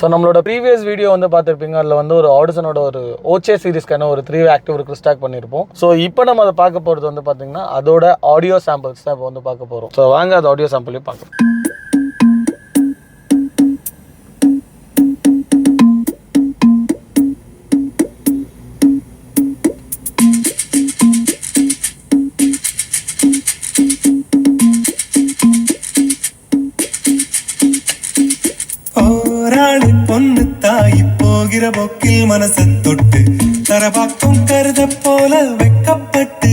So நம்மளோட previous video வந்து பார்த்துருப்பீங்க. அதில் வந்து ஒரு ஆடிசனோட ஒரு ஓச்சே சீரிஸ்க்கான ஒரு 3 ஆக்டிவ் ரிக்வெஸ்ட் ஸ்டாக் பண்ணியிருப்போம். ஸோ இப்போ நம்ம அதை பார்க்க போகிறது வந்து பார்த்தீங்கன்னா அதோட ஆடியோ சாம்பிள்ஸ் தான் இப்போ வந்து பார்க்க போகிறோம். ஸோ வாங்க அது ஆடியோ சாம்பிளையும் பார்க்கலாம். பொண்ணு தாய் போகிற போக்கில் மனச தொட்டு தரபாக்கும் கருத போல வெக்கப்பட்டு